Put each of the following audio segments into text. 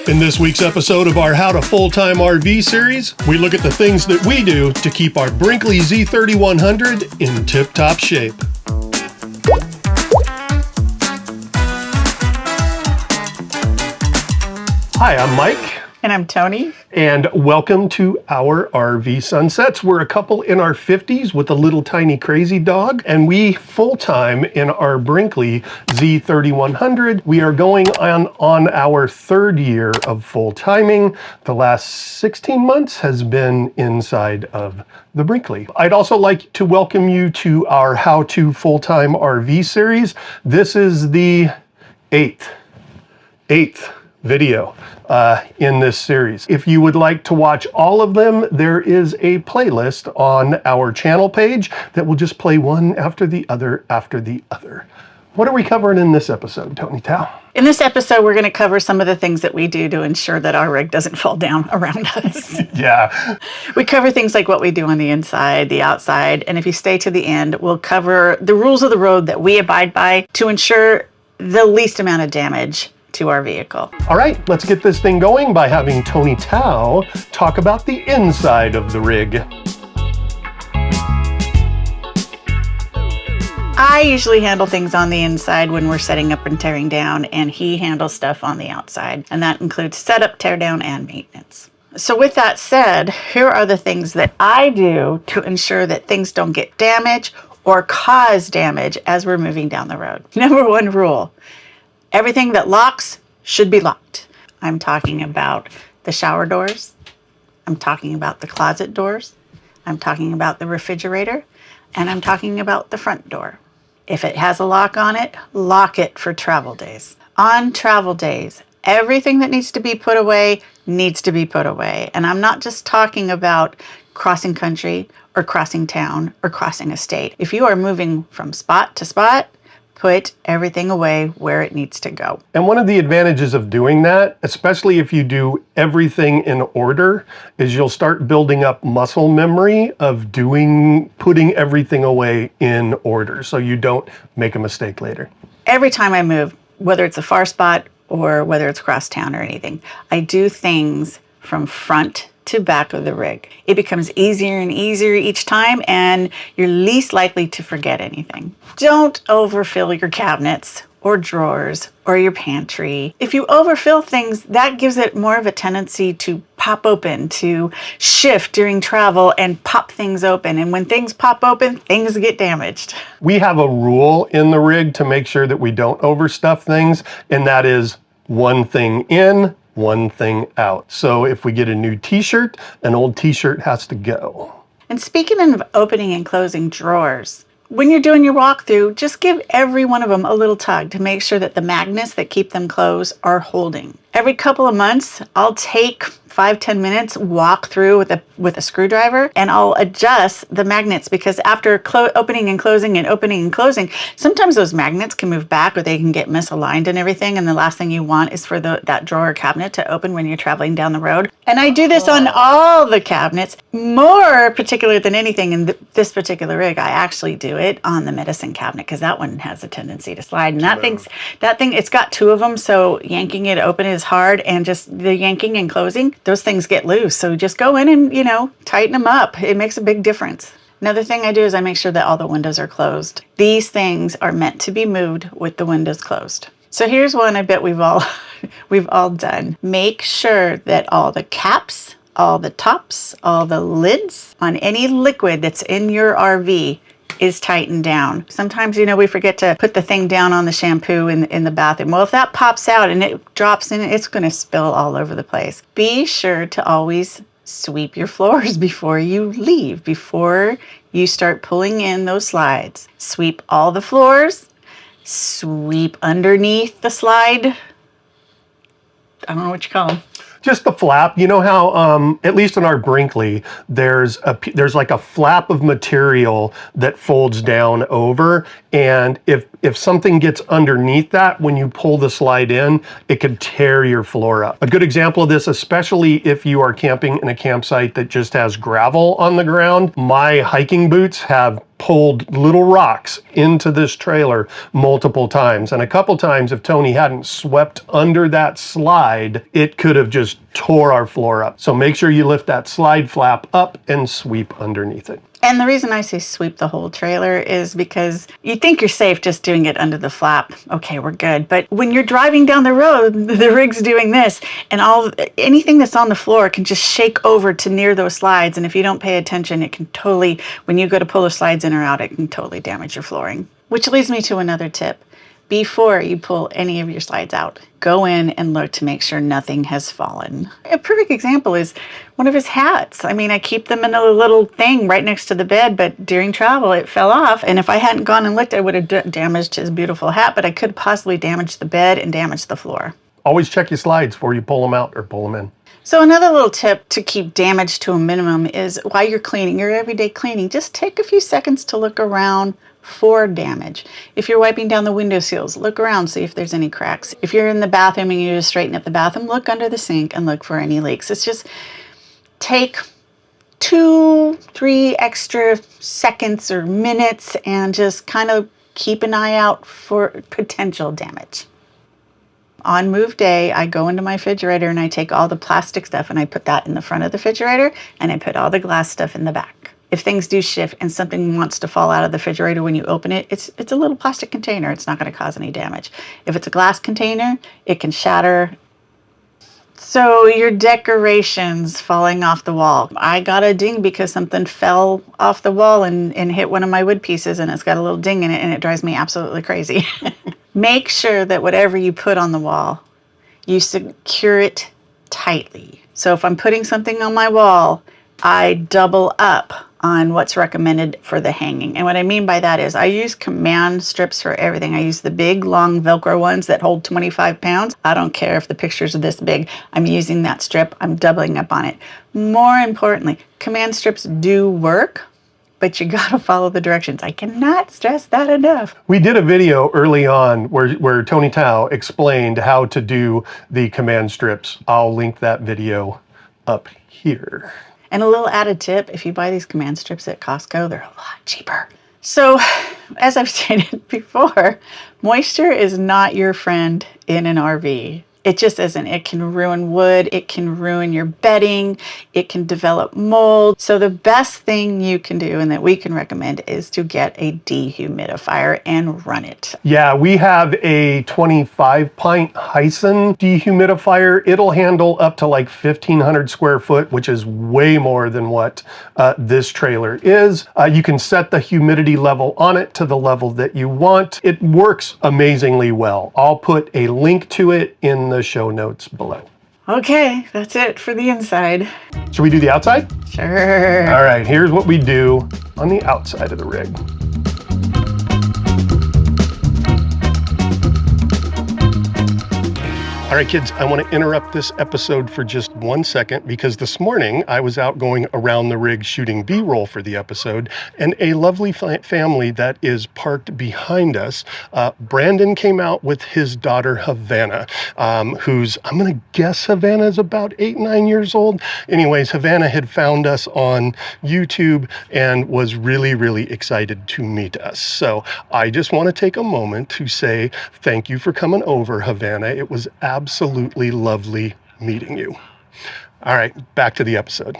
In this week's episode of our How to Full-Time RV series, we look at the things that we do to keep our Brinkley Z3100 in tip-top shape. Hi, I'm Mike. And I'm Tony. And welcome to our RV Sunsets. We're a couple in our 50s with a little tiny crazy dog, and we full-time in our Brinkley Z3100. We are going on our third year of full-timing. The last 16 months has been inside of the Brinkley. I'd also like to welcome you to our How to Full-Time RV series. This is the eighth video in this series. If you would like to watch all of them, there is a playlist on our channel page that will just play one after the other after the other. What are we covering in this episode, Tony Tao? In this episode, we're going to cover some of the things that we do to ensure that our rig doesn't fall down around us. Yeah. We cover things like what we do on the inside, the outside, and if you stay to the end, we'll cover the rules of the road that we abide by to ensure the least amount of damage to our vehicle. All right, let's get this thing going by having Tony Tao talk about the inside of the rig. I usually handle things on the inside when we're setting up and tearing down, and he handles stuff on the outside, and that includes setup, tear down, and maintenance. So with that said, here are the things that I do to ensure that things don't get damaged or cause damage as we're moving down the road. Number one rule: everything that locks should be locked. I'm talking about the shower doors. I'm talking about the closet doors. I'm talking about the refrigerator. And I'm talking about the front door. If it has a lock on it, lock it for travel days. On travel days, everything that needs to be put away needs to be put away. And I'm not just talking about crossing country or crossing town or crossing a state. If you are moving from spot to spot, put everything away where it needs to go. And one of the advantages of doing that, especially if you do everything in order, is you'll start building up muscle memory of putting everything away in order so you don't make a mistake later. Every time I move, whether it's a far spot or whether it's across town or anything, I do things from front to back of the rig. It becomes easier and easier each time, and you're least likely to forget anything. Don't overfill your cabinets or drawers or your pantry. If you overfill things, that gives it more of a tendency to pop open, to shift during travel and pop things open. And when things pop open, things get damaged. We have a rule in the rig to make sure that we don't overstuff things, and that is one thing in, one thing out. So if we get a new t-shirt, an old t-shirt has to go. And speaking of opening and closing drawers, when you're doing your walkthrough, just give every one of them a little tug to make sure that the magnets that keep them closed are holding. Every couple of months, I'll take 5-10 minutes, walk through with a screwdriver, and I'll adjust the magnets, because after opening and closing and opening and closing, sometimes those magnets can move back or they can get misaligned and everything, and the last thing you want is for that drawer or cabinet to open when you're traveling down the road. And I do this on all the cabinets, more particular than anything in this particular rig. I actually do it on the medicine cabinet because that one has a tendency to slide, and that thing, it's got two of them, so yanking it open is hard, and just the yanking and closing, those things get loose. So just go in and, tighten them up. It makes a big difference. Another thing I do is I make sure that all the windows are closed. These things are meant to be moved with the windows closed. So here's one I bet we've all done. Make sure that all the caps, all the tops, all the lids on any liquid that's in your RV is tightened down. Sometimes, we forget to put the thing down on the shampoo in the bathroom. Well, if that pops out and it drops in, it's going to spill all over the place. Be sure to always sweep your floors before you leave, before you start pulling in those slides. Sweep all the floors, sweep underneath the slide. I don't know what you call them. Just the flap. You know how, at least in our Brinkley, there's like a flap of material that folds down over, and if something gets underneath that, when you pull the slide in, it could tear your floor up. A good example of this, especially if you are camping in a campsite that just has gravel on the ground, my hiking boots have pulled little rocks into this trailer multiple times. And a couple times, if Tony hadn't swept under that slide, it could have just tore our floor up. So make sure you lift that slide flap up and sweep underneath it. And the reason I say sweep the whole trailer is because you think you're safe just doing it under the flap. Okay, we're good. But when you're driving down the road, the rig's doing this, and anything that's on the floor can just shake over to near those slides. And if you don't pay attention, it can totally, when you go to pull the slides in or out, it can totally damage your flooring. Which leads me to another tip. Before you pull any of your slides out, go in and look to make sure nothing has fallen. A perfect example is one of his hats. I mean, I keep them in a little thing right next to the bed, but during travel it fell off. And if I hadn't gone and looked, I would have damaged his beautiful hat, but I could possibly damage the bed and damage the floor. Always check your slides before you pull them out or pull them in. So another little tip to keep damage to a minimum is while you're cleaning, your everyday cleaning, just take a few seconds to look around for damage. If you're wiping down the window sills, look around, see if there's any cracks. If you're in the bathroom and you just straighten up the bathroom, look under the sink and look for any leaks. It's just take 2-3 extra seconds or minutes and just kind of keep an eye out for potential damage. On move day, I go into my refrigerator and I take all the plastic stuff and I put that in the front of the refrigerator and I put all the glass stuff in the back. If things do shift and something wants to fall out of the refrigerator when you open it, it's a little plastic container. It's not going to cause any damage. If it's a glass container, it can shatter. So your decorations falling off the wall. I got a ding because something fell off the wall and hit one of my wood pieces, and it's got a little ding in it, and it drives me absolutely crazy. Make sure that whatever you put on the wall, you secure it tightly. So if I'm putting something on my wall, I double up on what's recommended for the hanging. And what I mean by that is I use command strips for everything. I use the big, long Velcro ones that hold 25 pounds. I don't care if the pictures are this big. I'm using that strip. I'm doubling up on it. More importantly, command strips do work, but you gotta follow the directions. I cannot stress that enough. We did a video early on where Tony Tao explained how to do the command strips. I'll link that video up here. And a little added tip, if you buy these command strips at Costco, they're a lot cheaper. So, as I've stated before, moisture is not your friend in an RV. It just isn't. It can ruin wood, it can ruin your bedding, it can develop mold. So the best thing you can do and that we can recommend is to get a dehumidifier and run it. Yeah, we have a 25-pint Hyson dehumidifier. It'll handle up to like 1,500 square foot, which is way more than what this trailer is. You can set the humidity level on it to the level that you want. It works amazingly well. I'll put a link to it in the show notes below. Okay, that's it for the inside. Should we do the outside? Sure. All right, here's what we do on the outside of the rig. All right, kids, I want to interrupt this episode for just 1 second because this morning I was out going around the rig shooting B-roll for the episode, and a lovely family that is parked behind us, Brandon came out with his daughter Havana, who's, I'm going to guess Havana is about 8-9 years old. Anyways, Havana had found us on YouTube and was really, really excited to meet us. So I just want to take a moment to say thank you for coming over, Havana. It was absolutely lovely meeting you. All right, back to the episode.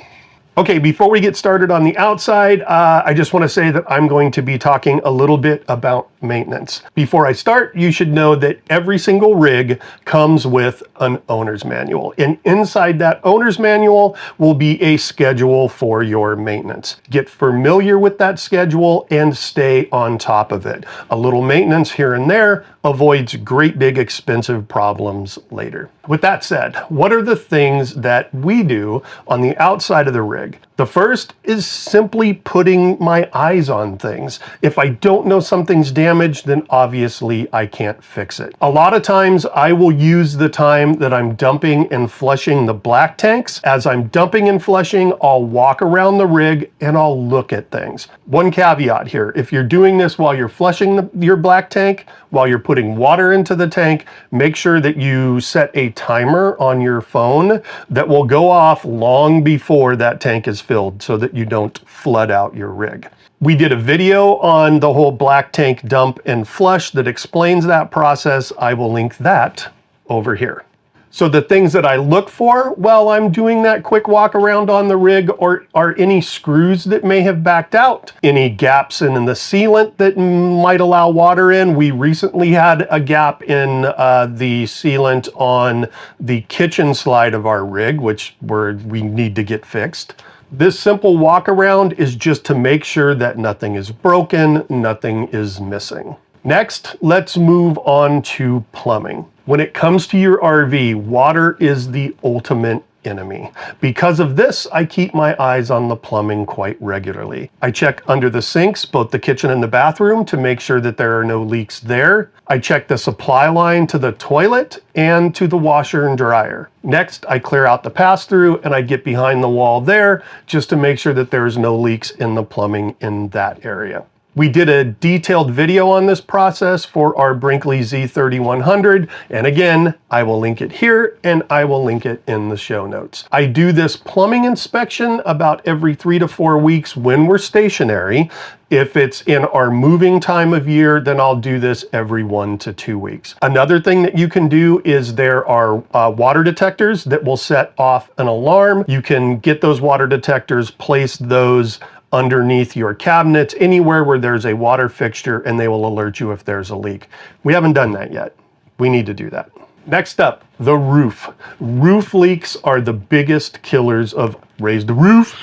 Okay, before we get started on the outside, I just want to say that I'm going to be talking a little bit about maintenance. Before I start, you should know that every single rig comes with an owner's manual. And inside that owner's manual will be a schedule for your maintenance. Get familiar with that schedule and stay on top of it. A little maintenance here and there avoids great big expensive problems later. With that said, what are the things that we do on the outside of the rig? The first is simply putting my eyes on things. If I don't know something's damaged, then obviously I can't fix it. A lot of times I will use the time that I'm dumping and flushing the black tanks. As I'm dumping and flushing, I'll walk around the rig and I'll look at things. One caveat here, if you're doing this while you're flushing your black tank, while you're putting water into the tank, make sure that you set a timer on your phone that will go off long before that tank is filled so that you don't flood out your rig. We did a video on the whole black tank dump and flush that explains that process. I will link that over here. So the things that I look for while I'm doing that quick walk around on the rig are any screws that may have backed out, any gaps in the sealant that might allow water in. We recently had a gap in the sealant on the kitchen slide of our rig, which we need to get fixed. This simple walk around is just to make sure that nothing is broken, nothing is missing. Next, let's move on to plumbing. When it comes to your RV, water is the ultimate enemy. Because of this, I keep my eyes on the plumbing quite regularly. I check under the sinks, both the kitchen and the bathroom, to make sure that there are no leaks there. I check the supply line to the toilet and to the washer and dryer. Next, I clear out the pass-through and I get behind the wall there just to make sure that there's no leaks in the plumbing in that area. We did a detailed video on this process for our Brinkley Z3100, and again, I will link it here and I will link it in the show notes. I do this plumbing inspection about every 3 to 4 weeks when we're stationary. If it's in our moving time of year, then I'll do this every 1 to 2 weeks. Another thing that you can do is there are water detectors that will set off an alarm. You can get those water detectors, place those underneath your cabinets, anywhere where there's a water fixture, and they will alert you if there's a leak. We haven't done that yet. We need to do that. Next up, the roof. Roof leaks are the biggest killers of raise the roof.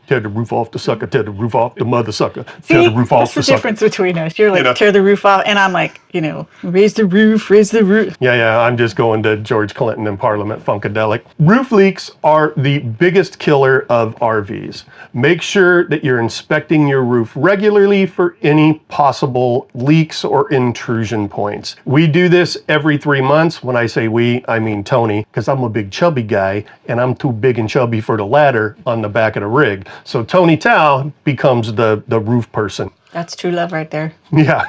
Tear the roof off the sucker, tear the roof off the mother sucker, tear the roof off the sucker. That's the difference between us. You're like, tear the roof off, and I'm like, raise the roof, raise the roof. Yeah, I'm just going to George Clinton and Parliament Funkadelic. Roof leaks are the biggest killer of RVs. Make sure that you're inspecting your roof regularly for any possible leaks or intrusion points. We do this every 3 months. When I say we, I mean Tony, because I'm a big chubby guy, and I'm too big and chubby for the ladder on the back of the rig. So Tony Tao becomes the roof person. That's true love right there. Yeah.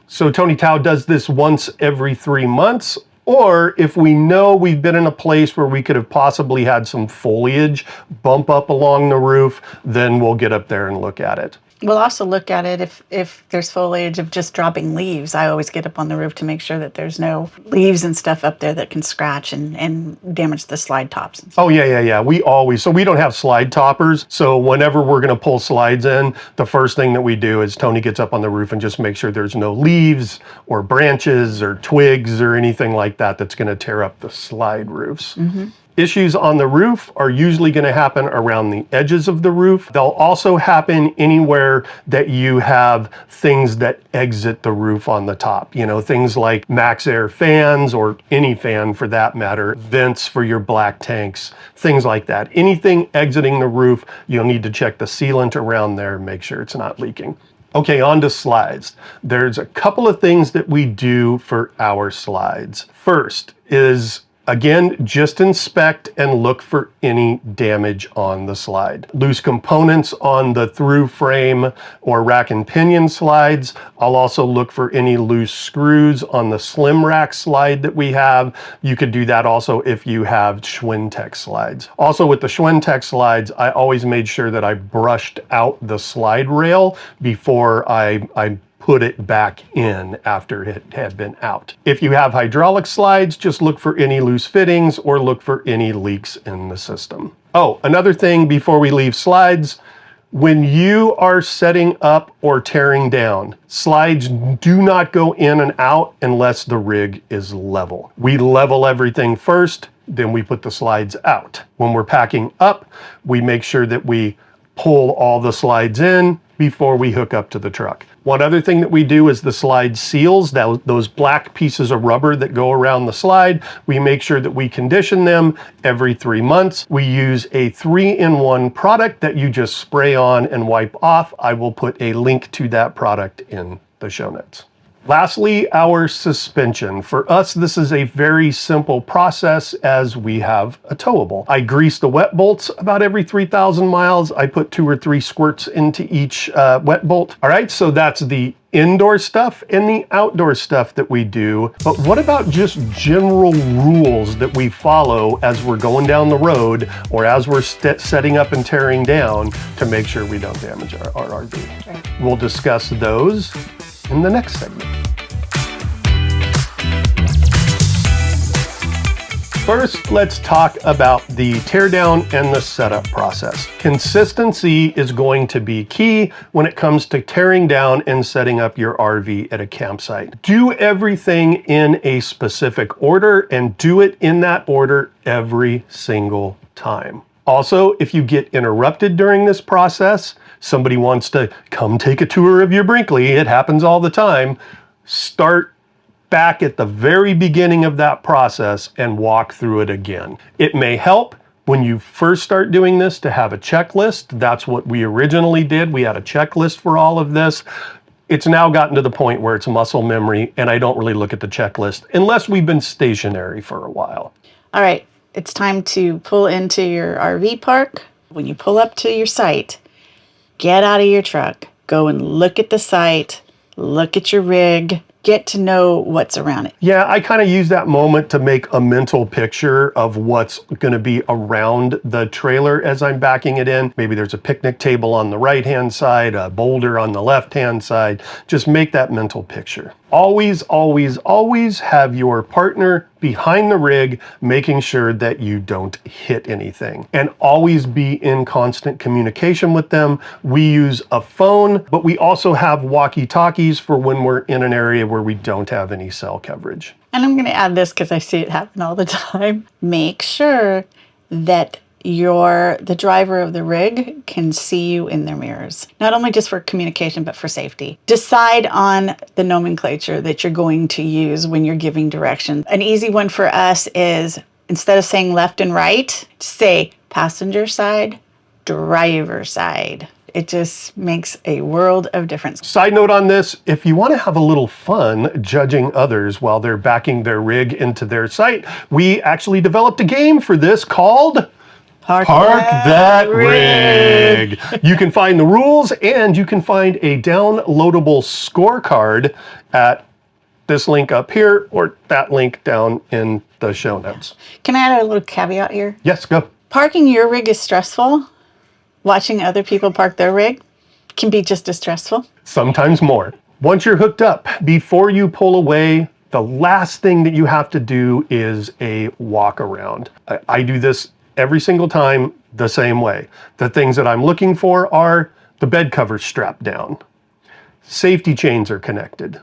So Tony Tao does this once every 3 months, or if we know we've been in a place where we could have possibly had some foliage bump up along the roof, then we'll get up there and look at it. We'll also look at it if there's foliage of just dropping leaves. I always get up on the roof to make sure that there's no leaves and stuff up there that can scratch and damage the slide tops. Oh, yeah. So we don't have slide toppers. So whenever we're going to pull slides in, the first thing that we do is Tony gets up on the roof and just make sure there's no leaves or branches or twigs or anything like that that's going to tear up the slide roofs. Mm-hmm. Issues on the roof are usually going to happen around the edges of the roof. They'll also happen anywhere that you have things that exit the roof on the top. Things like max air fans, or any fan for that matter, vents for your black tanks, things like that. Anything exiting the roof, you'll need to check the sealant around there and make sure it's not leaking. Okay, on to slides. There's a couple of things that we do for our slides. First is, again, just inspect and look for any damage on the slide. Loose components on the through frame or rack and pinion slides. I'll also look for any loose screws on the slim rack slide that we have. You could do that also if you have Schwintek slides. Also with the Schwintek slides, I always made sure that I brushed out the slide rail before I put it back in after it had been out. If you have hydraulic slides, just look for any loose fittings or look for any leaks in the system. Oh, another thing before we leave slides, when you are setting up or tearing down, slides do not go in and out unless the rig is level. We level everything first, then we put the slides out. When we're packing up, we make sure that we pull all the slides in before we hook up to the truck. One other thing that we do is the slide seals, those black pieces of rubber that go around the slide. We make sure that we condition them every 3 months. We use a 3-in-1 product that you just spray on and wipe off. I will put a link to that product in the show notes. Lastly, our suspension. For us, this is a very simple process as we have a towable. I grease the wet bolts about every 3,000 miles. I put 2 or 3 squirts into each wet bolt. All right, so that's the indoor stuff and the outdoor stuff that we do. But what about just general rules that we follow as we're going down the road or as we're setting up and tearing down to make sure we don't damage our RV? Right. We'll discuss those in the next segment. First, let's talk about the teardown and the setup process. Consistency is going to be key when it comes to tearing down and setting up your RV at a campsite. Do everything in a specific order and do it in that order every single time. Also, if you get interrupted during this process, somebody wants to come take a tour of your Brinkley, it happens all the time, start back at the very beginning of that process and walk through it again. It may help when you first start doing this to have a checklist. That's what we originally did. We had a checklist for all of this. It's now gotten to the point where it's muscle memory and I don't really look at the checklist unless we've been stationary for a while. All right, it's time to pull into your RV park. When you pull up to your site, get out of your truck, go and look at the site, look at your rig, get to know what's around it. Yeah, I kind of use that moment to make a mental picture of what's going to be around the trailer as I'm backing it in. Maybe there's a picnic table on the right-hand side, a boulder on the left-hand side. Just make that mental picture. Always, always, always have your partner behind the rig, making sure that you don't hit anything. And always be in constant communication with them. We use a phone, but we also have walkie-talkies for when we're in an area where we don't have any cell coverage. And I'm going to add this because I see it happen all the time. Make sure that the driver of the rig can see you in their mirrors, not only just for communication, but for safety. Decide on the nomenclature that you're going to use when you're giving direction. An easy one for us is, instead of saying left and right, say passenger side, driver side. It just makes a world of difference. Side note on this, if you want to have a little fun judging others while they're backing their rig into their site, we actually developed a game for this called Park That Rig. You can find the rules and you can find a downloadable scorecard at this link up here or that link down in the show notes. Can I add a little caveat here? Yes, go. Parking your rig is stressful. Watching other people park their rig can be just as stressful. Sometimes more. Once you're hooked up, before you pull away, the last thing that you have to do is a walk around. I do this every single time the same way. The things that I'm looking for are the bed covers strapped down, safety chains are connected,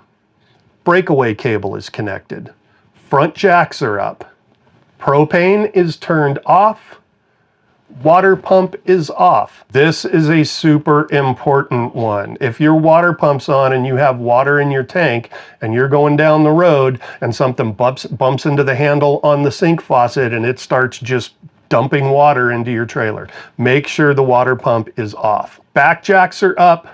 breakaway cable is connected, front jacks are up, propane is turned off, water pump is off. This is a super important one. If your water pump's on and you have water in your tank and you're going down the road and something bumps into the handle on the sink faucet and it starts just dumping water into your trailer, make sure the water pump is off. Back jacks are up,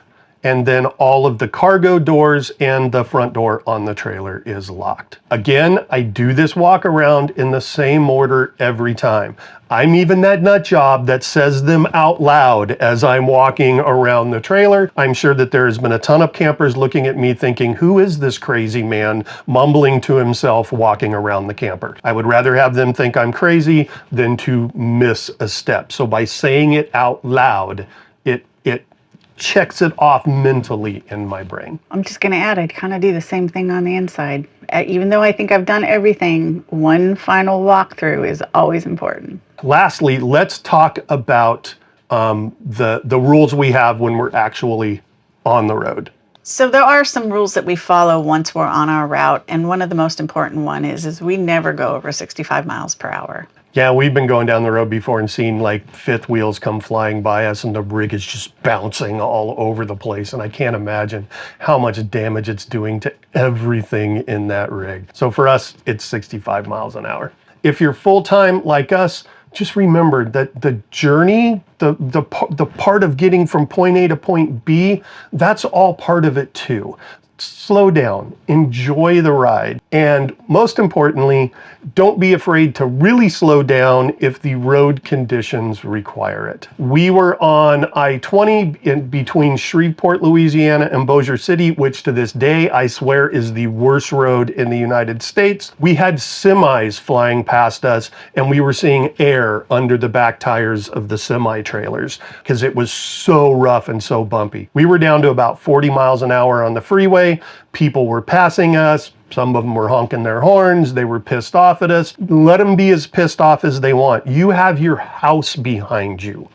and then all of the cargo doors and the front door on the trailer is locked. Again, I do this walk around in the same order every time. I'm even that nut job that says them out loud as I'm walking around the trailer. I'm sure that there has been a ton of campers looking at me thinking, who is this crazy man mumbling to himself walking around the camper? I would rather have them think I'm crazy than to miss a step. So by saying it out loud, it checks it off mentally in my brain. I'm just going to add, I kind of do the same thing on the inside. Even though I think I've done everything, one final walkthrough is always important. Lastly, let's talk about the rules we have when we're actually on the road. So there are some rules that we follow once we're on our route, and one of the most important one is we never go over 65 miles per hour. Yeah, we've been going down the road before and seen like fifth wheels come flying by us and the rig is just bouncing all over the place. And I can't imagine how much damage it's doing to everything in that rig. So for us, it's 65 miles an hour. If you're full-time like us, just remember that the journey, the part of getting from point A to point B, that's all part of it too. slow down, enjoy the ride, and most importantly, don't be afraid to really slow down if the road conditions require it. We were on I-20 in between Shreveport, Louisiana and Bossier City, which to this day, I swear is the worst road in the United States. We had semis flying past us and we were seeing air under the back tires of the semi trailers because it was so rough and so bumpy. We were down to about 40 miles an hour on the freeway. People were passing us. Some of them were honking their horns. They were pissed off at us. Let them be as pissed off as they want. You have your house behind you.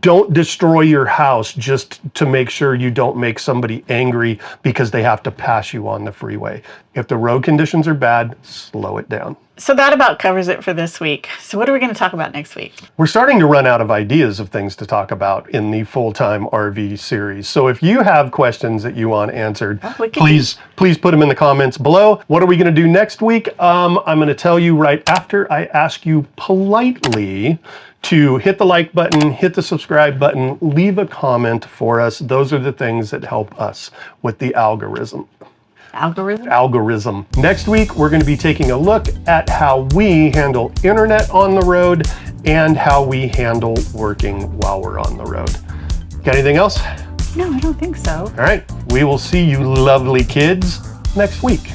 Don't destroy your house just to make sure you don't make somebody angry because they have to pass you on the freeway. If the road conditions are bad, slow it down. So that about covers it for this week. So what are we going to talk about next week? We're starting to run out of ideas of things to talk about in the full-time RV series. So if you have questions that you want answered, please put them in the comments below. What are we going to do next week? I'm going to tell you right after I ask you politely to hit the like button, hit the subscribe button, leave a comment for us. Those are the things that help us with the algorithm. Algorithm. Next week, we're going to be taking a look at how we handle internet on the road and how we handle working while we're on the road. Got anything else? No, I don't think so. All right. We will see you lovely kids next week.